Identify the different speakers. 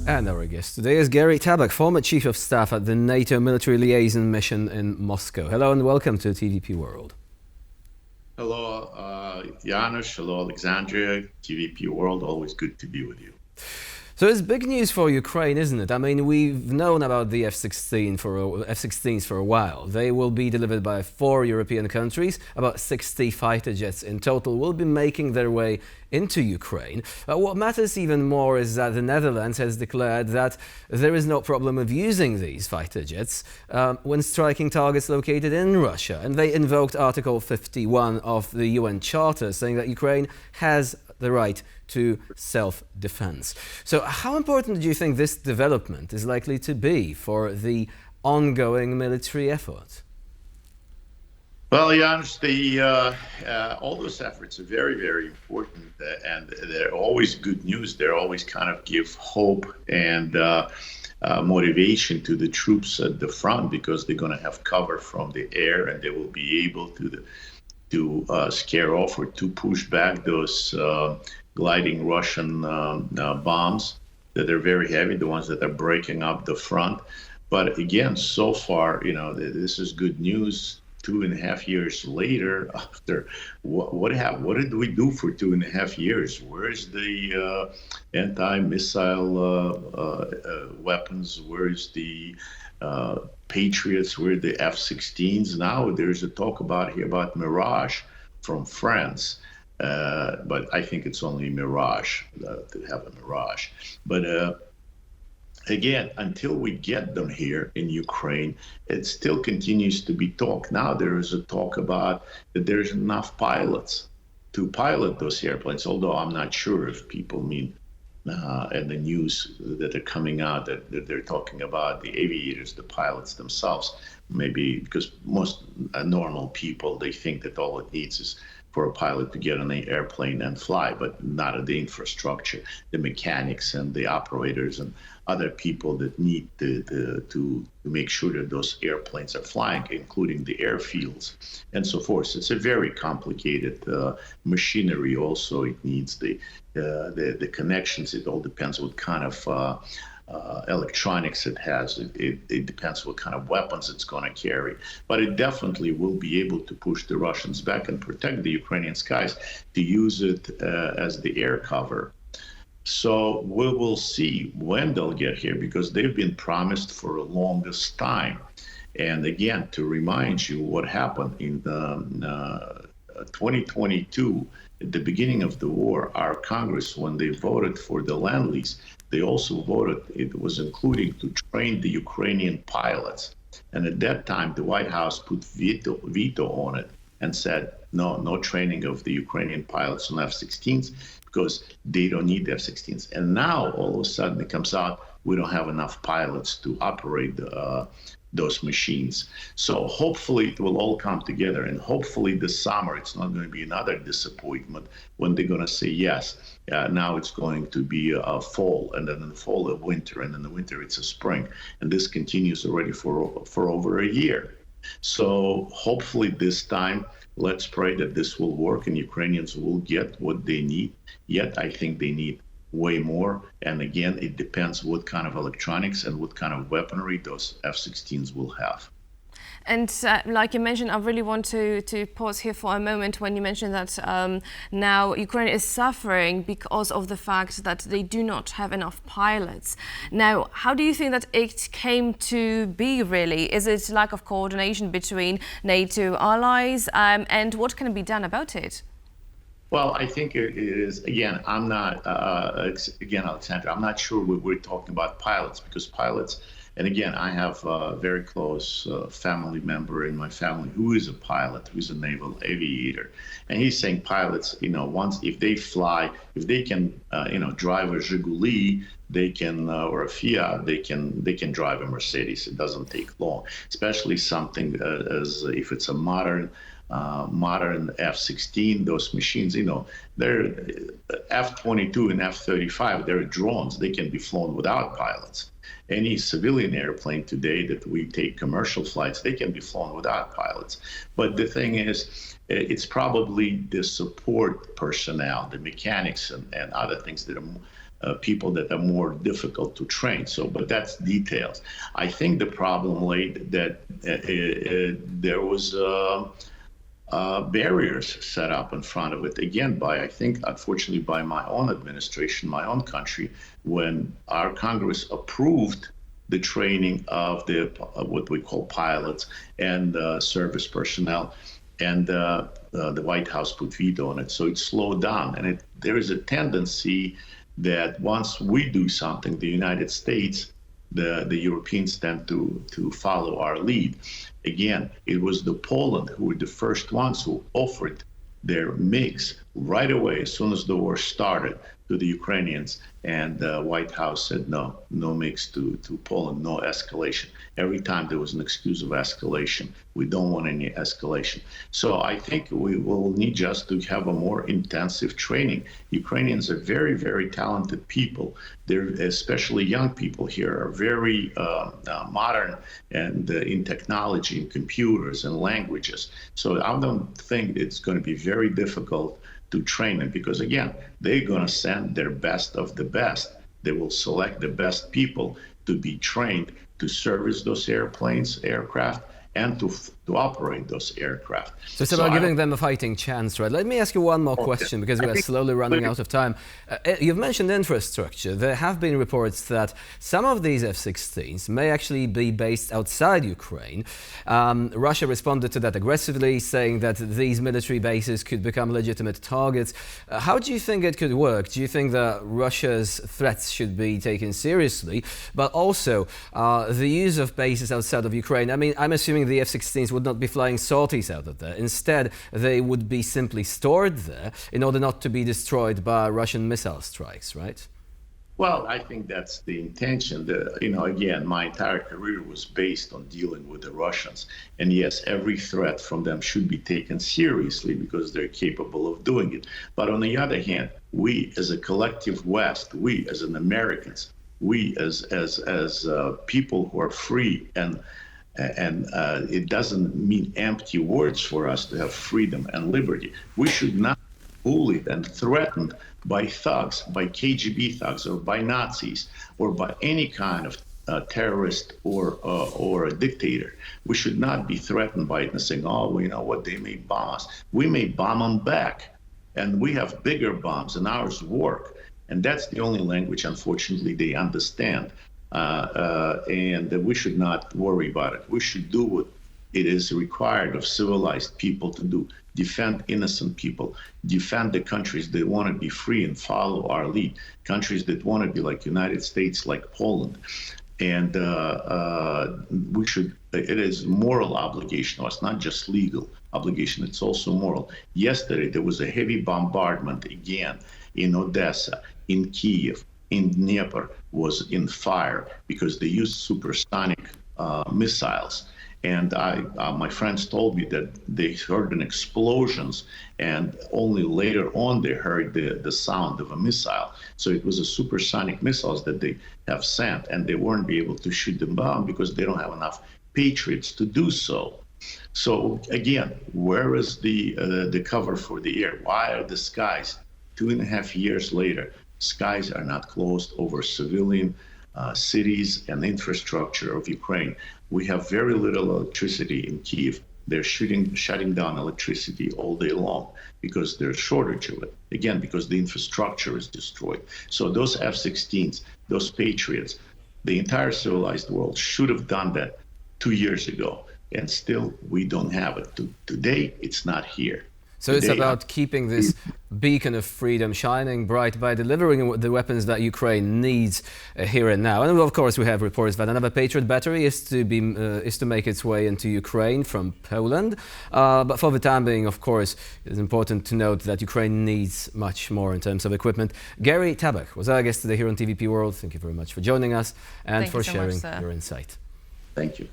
Speaker 1: And our guest today is Gary Tabach, former Chief of Staff at the NATO Military Liaison Mission in Moscow. Hello and welcome to TVP World.
Speaker 2: Hello, Janusz. Hello, Alexandria. TVP World, always good to be with you.
Speaker 1: So it's big news for Ukraine, isn't it? I mean, we've known about the F16s for a while. They will be delivered by 4 European countries. About 60 fighter jets in total will be making their way into Ukraine. What matters even more is that the Netherlands has declared that there is no problem of using these fighter jets when striking targets located in Russia. And they invoked Article 51 of the UN Charter, saying that Ukraine has the right to self-defense. So how important do you think this development is likely to be for the ongoing military effort?
Speaker 2: Well, Janusz, all those efforts are very, very important, and they're always good news. They're always kind of give hope and motivation to the troops at the front, because they're going to have cover from the air, and they will be able to scare off or to push back those gliding Russian bombs that are very heavy, the ones that are breaking up the front. But again, so far, this is good news. 2.5 years later, after what happened? What did we do for 2.5 years? Where's the anti-missile weapons? Where's the Patriots? Where are the F16s? Now there's a talk about Mirage from France. But I think it's only Mirage, to have a Mirage. But again, until we get them here in Ukraine, it still continues to be talk. Now there is a talk about that there's enough pilots to pilot those airplanes, although I'm not sure if people mean and the news that are coming out that they're talking about the aviators, the pilots themselves, maybe because most normal people, they think that all it needs is for a pilot to get on an airplane and fly, but not the infrastructure, the mechanics and the operators and other people that need to make sure that those airplanes are flying, including the airfields and so forth. So it's a very complicated machinery. Also, it needs the connections. It all depends what kind of electronics it has. It depends what kind of weapons it's going to carry. But it definitely will be able to push the Russians back and protect the Ukrainian skies, to use it as the air cover. So we will see when they'll get here, because they've been promised for the longest time. And again, to remind you what happened in 2022, at the beginning of the war, our Congress, when they voted for the land lease, they also voted, it was including to train the Ukrainian pilots. And at that time, the White House put veto on it and said, no training of the Ukrainian pilots on F-16s, because they don't need the F-16s. And now, all of a sudden, it comes out, we don't have enough pilots to operate those machines. So hopefully it will all come together, and hopefully this summer it's not going to be another disappointment when they're going to say yes. Now it's going to be a fall, and then in the fall a winter, and in the winter it's a spring, and this continues already for over a year. So hopefully this time, let's pray that this will work and Ukrainians will get what they need. Yet I think they need way more. And again, it depends what kind of electronics and what kind of weaponry those F-16s will have.
Speaker 3: And like you mentioned, I really want to pause here for a moment when you mentioned that now Ukraine is suffering because of the fact that they do not have enough pilots. Now, how do you think that it came to be, really? Is it lack of coordination between NATO allies? And what can be done about it?
Speaker 2: Well, I think it is, again, I'm not, Alexandra, I'm not sure we're talking about pilots, because pilots, and again, I have a very close family member in my family who is a pilot, who's a naval aviator. And he's saying pilots, once, if they fly, if they can, drive a Zhiguli, they can, or a Fiat, they can drive a Mercedes. It doesn't take long, especially something as if it's a modern F-16, those machines, they're F-22 and F-35, they're drones. They can be flown without pilots. Any civilian airplane today that we take commercial flights, they can be flown without pilots. But the thing is, it's probably the support personnel, the mechanics and other things that are people that are more difficult to train. So, but that's details. I think the problem laid that there was barriers set up in front of it, again, by, I think, unfortunately, by my own administration, my own country, when our Congress approved the training of the what we call pilots and service personnel, and the White House put veto on it. So it slowed down, and there is a tendency that once we do something, the United States, the Europeans tend to follow our lead. Again, it was the Poland who were the first ones who offered their MiGs right away as soon as the war started to the Ukrainians, and the White House said no MiGs to Poland, no escalation. Every time there was an excuse of escalation. We don't want any escalation. So I think we will need just to have a more intensive training. Ukrainians are very, very talented people. They're, especially young people here, are very modern and in technology and computers and languages. So I don't think it's going to be very difficult to train them, because again, they're going to send their best of the best. They will select the best people to be trained to service those aircraft, and to operate those aircraft.
Speaker 1: So it's about giving them a fighting chance, right? Let me ask you one more question, because we are slowly running out of time. You've mentioned infrastructure. There have been reports that some of these F16s may actually be based outside Ukraine. Russia responded to that aggressively, saying that these military bases could become legitimate targets. How do you think it could work? Do you think that Russia's threats should be taken seriously, but also the use of bases outside of Ukraine? I mean, I'm assuming the F16s would not be flying sorties out of there. Instead, they would be simply stored there in order not to be destroyed by Russian missile strikes, right?
Speaker 2: Well, I think that's the intention. Again, my entire career was based on dealing with the Russians. And yes, every threat from them should be taken seriously because they're capable of doing it. But on the other hand, we as a collective West, we as an Americans, we as people who are free, and it doesn't mean empty words for us to have freedom and liberty. We should not be bullied and threatened by thugs, by KGB thugs, or by Nazis, or by any kind of terrorist or a dictator. We should not be threatened by it and saying, oh, well, you know what, they may bomb us. We may bomb them back, and we have bigger bombs, and ours work. And that's the only language, unfortunately, they understand. And we should not worry about it. We should do what it is required of civilized people to do. Defend innocent people, defend the countries that want to be free and follow our lead, countries that want to be like United States, like Poland. And we should, it is moral obligation to us, not just legal obligation, it's also moral. Yesterday, there was a heavy bombardment again in Odessa, in Kiev, in Dnieper was in fire because they used supersonic missiles. And my friends told me that they heard an explosions, and only later on they heard the sound of a missile. So it was a supersonic missiles that they have sent, and they weren't be able to shoot them down because they don't have enough Patriots to do so. So again, where is the cover for the air? Why are the skies 2.5 years later? Skies are not closed over civilian cities and infrastructure of Ukraine. We have very little electricity in Kyiv. They're shutting down electricity all day long because there's a shortage of it. Again, because the infrastructure is destroyed. So those F-16s, those Patriots, the entire civilized world should have done that 2 years ago. And still, we don't have it. Today, it's not here.
Speaker 1: So it's about keeping this beacon of freedom shining bright by delivering the weapons that Ukraine needs here and now. And of course, we have reports that another Patriot battery is to make its way into Ukraine from Poland. But for the time being, of course, it's important to note that Ukraine needs much more in terms of equipment. Gary Tabach was our guest today here on TVP World. Thank you very much for joining us and for sharing your insight.
Speaker 2: Thank you.